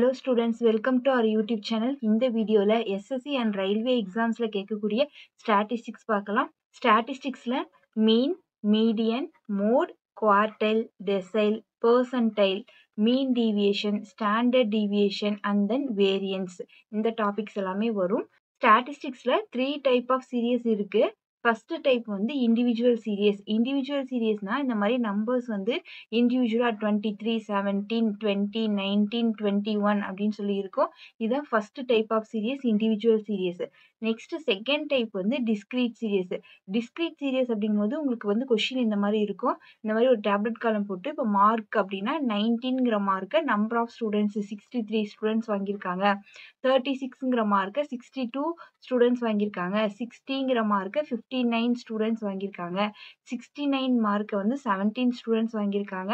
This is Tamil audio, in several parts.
Hello students, welcome to our YouTube channel. இந்த வீடியோல SSC and Railway examsல கேட்கக்கூடிய statistics பார்க்கலாம். Statisticsல mean, median, mode, quartile, decile, percentile, mean deviation, standard deviation and then variance. இந்த topics எல்லாமே வரும். Statisticsல 3 type of series இருக்கு. First type வந்து individual series. Individual seriesனா இந்த மாதிரி numbers வந்து individual 23, 17, 20, 19, 21 அப்படின்னு சொல்லி இருக்கும். இதுதான் first type of series individual series. Next second type வந்து discrete series. Discrete series அப்படிங்கும்போது உங்களுக்கு வந்து கொஸ்டின் இந்த மாதிரி இருக்கும். இந்த மாதிரி ஒரு டேப்லெட் காலம் போட்டு இப்போ மார்க் அப்படின்னா 19ங்கிற மார்க்கை நம்பர் ஆஃப் ஸ்டூடெண்ட்ஸ் 63 ஸ்டூடெண்ட்ஸ் வாங்கியிருக்காங்க. 36ங்கிற மார்க்கை 62 ஸ்டூடெண்ட்ஸ் வாங்கியிருக்காங்க. 60ங்கிற மார்க்கை 59 ஸ்டூடெண்ட்ஸ் வாங்கியிருக்காங்க. 69 மார்க்கை வந்து 17 ஸ்டூடெண்ட்ஸ் வாங்கியிருக்காங்க.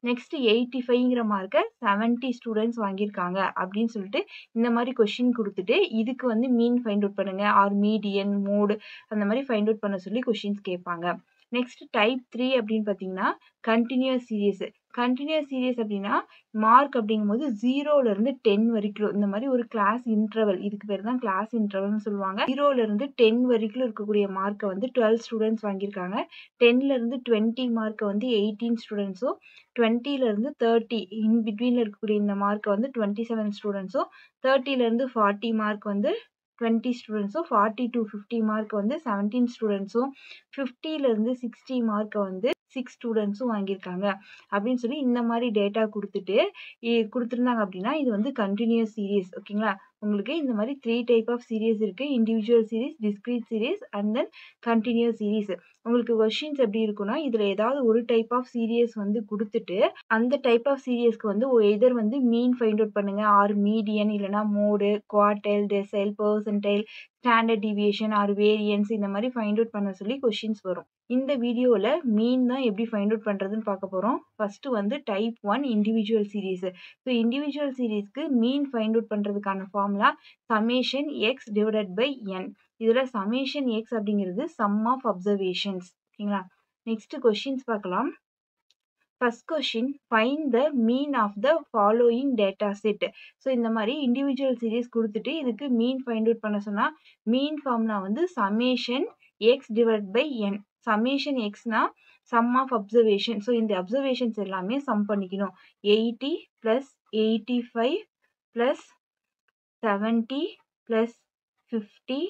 நெக்ஸ்ட் 85ங்கிற மார்க்கை 70 ஸ்டூடெண்ட்ஸ் வாங்கியிருக்காங்க அப்படின்னு சொல்லிட்டு இந்த மாதிரி கொஸ்டின் கொடுத்துட்டு இதுக்கு வந்து மீன் ஃபைண்ட் அவுட் பண்ணுங்க ஆர் மீடியன் மோடு அந்த மாதிரி ஃபைண்ட் அவுட் பண்ண சொல்லி கொஸ்டின்ஸ் கேட்பாங்க. நெக்ஸ்ட் டைப் 3 அப்படின்னு பார்த்தீங்கன்னா கண்டினியூஸ் சீரியஸ். கண்டினியூஸ் சீரியஸ் அப்படின்னா மார்க் அப்படிங்கும்போது 0ல இருந்து 10 வரைக்கும் இந்த மாதிரி ஒரு கிளாஸ் இன்டர்வல், இதுக்கு பேர் தான் கிளாஸ் இன்டர்வல்னு சொல்லுவாங்க. 0ல இருந்து 10 வரைக்கும் இருக்கக்கூடிய மார்க்கை வந்து 12 ஸ்டூடெண்ட்ஸ் வாங்கியிருக்காங்க. 10ல இருந்து 20 மார்க்கை வந்து 18 ஸ்டூடெண்ட்ஸும், 20ல இருந்து 30 இன் பிட்வீன்ல இருக்கக்கூடிய இந்த மார்க்கை வந்து 27 ஸ்டூடெண்ட்ஸும், 30ல இருந்து 40 மார்க் வந்து 20 ஸ்டூடெண்ட்ஸும், 40 to 50 மார்க் வந்து 17 ஸ்டூடெண்ட்ஸும், 50ல இருந்து 60 மார்க்கை வந்து 6 ஸ்டூடெண்ட்ஸும் வாங்கியிருக்காங்க அப்படின்னு சொல்லி இந்த மாதிரி டேட்டா கொடுத்துருந்தாங்க அப்படின்னா இது வந்து கண்டினியூஸ் சீரீஸ். ஓகேங்களா, உங்களுக்கு இந்த மாதிரி 3 டைப் ஆஃப் சீரீஸ் இருக்கு. Individual series, discrete series and then continuous series. உங்களுக்கு கொஸ்டின்ஸ் எப்படி இருக்குன்னா இதுல ஏதாவது ஒரு டைப் ஆஃப் சீரியஸ் வந்து கொடுத்துட்டு அந்த டைப் ஆஃப் சீரியஸ்க்கு வந்து எதர் வந்து மீன் ஃபைண்ட் அவுட் பண்ணுங்க ஆர் மீடியன் இல்லைனா mode, quartile, decile, percentile, standard deviation or variance இந்த மாதிரி ஃபைண்ட் அவுட் பண்ண சொல்லி கொஸ்டின்ஸ் வரும். இந்த வீடியோவில் மீன் தான் எப்படி ஃபைண்ட் அவுட் பண்ணுறதுன்னு பார்க்க போகிறோம். ஃபர்ஸ்ட் வந்து type 1 individual series. So individual சீரீஸ்க்கு மீன் ஃபைண்ட் அவுட் பண்ணுறதுக்கான formula summation x divided by என். இதில் சமேஷன் எக்ஸ் அப்படிங்கிறது சம் ஆஃப் அப்சர்வேஷன்ஸ். ஓகேங்களா, நெக்ஸ்ட் கொஸ்டின்ஸ் பார்க்கலாம். First question, find the mean of the following data set. So இந்த மாதிரி இண்டிவிஜுவல் சீரீஸ் கொடுத்துட்டு இதுக்கு மீன் ஃபைண்ட் அவுட் பண்ண சொன்னால் மீன் ஃபார்முலா வந்து summation x divide by n. Summation எக்ஸ்னா சம் ஆஃப் அப்சர்வேஷன். ஸோ இந்த அப்சர்வேஷன்ஸ் எல்லாமே சம் பண்ணிக்கணும். 80 + 85 + 70 + 50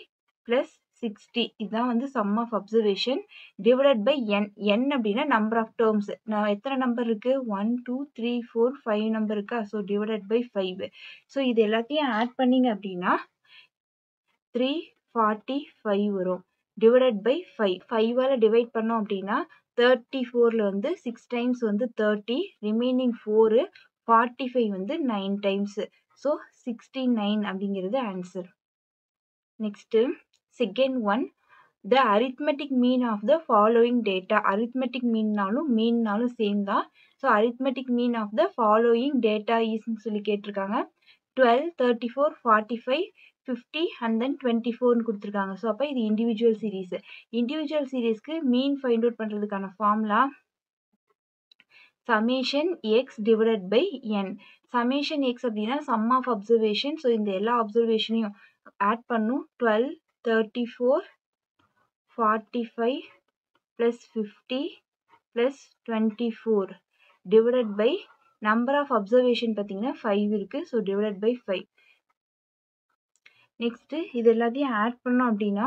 + 60 இதுதான் வந்து sum of observation divided by n. N அப்படின்னா நம்பர் ஆஃப் டேர்ம்ஸ். நான் எத்தனை நம்பர் இருக்கு 1 2 3 4 5 நம்பர் இருக்கா. So divided by 5. ஸோ இது எல்லாத்தையும் ஆட் பண்ணீங்க அப்படின்னா 345 வரும். Divided by 5. 5ஆல் டிவைட் பண்ணோம் அப்படின்னா 34ல வந்து 6 டைம்ஸ் வந்து 30, ரிமைனிங் 4, 45 வந்து 9 டைம்ஸ். ஸோ 69 அப்படிங்கிறது answer. Next second one, the arithmetic mean of the following data. Arithmetic மீன்னாலும் சேம் தான். So arithmetic mean of the following data ஈஸ்ன்னு சொல்லி கேட்டிருக்காங்க. 12, 34, 45, 50 and then 24ன்னு கொடுத்துருக்காங்க. ஸோ அப்போ இது இண்டிவிஜுவல் சீரீஸ். இண்டிவிஜுவல் சீரீஸ்க்கு மீன் ஃபைண்ட் அவுட் பண்ணுறதுக்கான formula summation x divided by n. Summation x அப்படின்னா சம் ஆஃப் அப்சர்வேஷன். ஸோ இந்த எல்லா அப்சர்வேஷனையும் ஆட் பண்ணும். 12, 34, 45 + 50 + 24 divided by number of observation பார்த்தீங்கன்னா 5 இருக்கு. So divided by 5. நெக்ஸ்ட் இது எல்லாத்தையும் ஆட் பண்ணோம் அப்படின்னா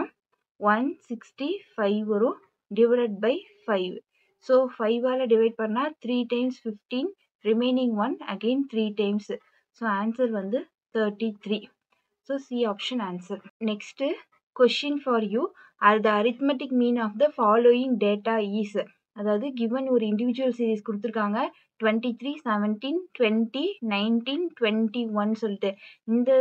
165 வரும். Divided by 5. ஸோ 5ஆல் டிவைட் பண்ணால் 3 times 15, remaining 1 again 3 times. So answer வந்து 33. So C option answer. Next question for you, the arithmetic mean of the following data is. அதாவது கிவன் ஒரு இண்டிவிஜுவல் சீரீஸ் கொடுத்துருக்காங்க 23, 17, 20, 19, 21 சொல்லிட்டு இந்த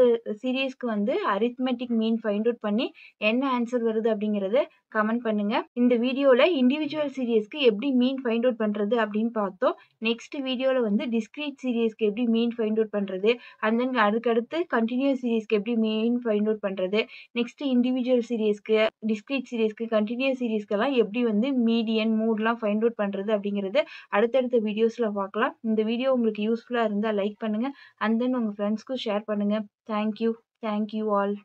சீரீஸ்க்கு வந்து அரித்மெட்டிக் மீன் ஃபைண்ட் அவுட் பண்ணி என்ன ஆன்சர் வருது அப்படிங்கிறத கமெண்ட் பண்ணுங்க. இந்த வீடியோவில் இண்டிவிஜுவல் சீரீஸ்க்கு எப்படி மீன் ஃபைண்ட் அவுட் பண்ணுறது அப்படின்னு பார்த்தோம். நெக்ஸ்ட் வீடியோவில் வந்து டிஸ்கிரீட் சீரீஸ்க்கு எப்படி மீன் ஃபைண்ட் அவுட் பண்ணுறது, அண்ட் தென் அதுக்கடுத்து கண்டினியூஸ் சீரீஸ்க்கு எப்படி மீன் ஃபைண்ட் அவுட் பண்ணுறது, நெக்ஸ்ட் இண்டிவிஜுவல் சீரீஸ்க்கு, டிஸ்கிரீட் சீரீஸ்க்கு, கண்டினியூஸ் சீரீஸ்க்கெல்லாம் எப்படி வந்து மீடியன், மோட்லாம் ஃபைண்ட் அவுட் பண்ணுறது அப்படிங்கிறது அடுத்தடுத்த வீடியோஸில் பார்க்கலாம். இந்த வீடியோ உங்களுக்கு யூஸ்ஃபுல்லா இருந்தா லைக் பண்ணுங்க. அண்ட் தென் உங்க ஃப்ரெண்ட்ஸ்க்கும் ஷேர் பண்ணுங்க. Thank you. Thank you all.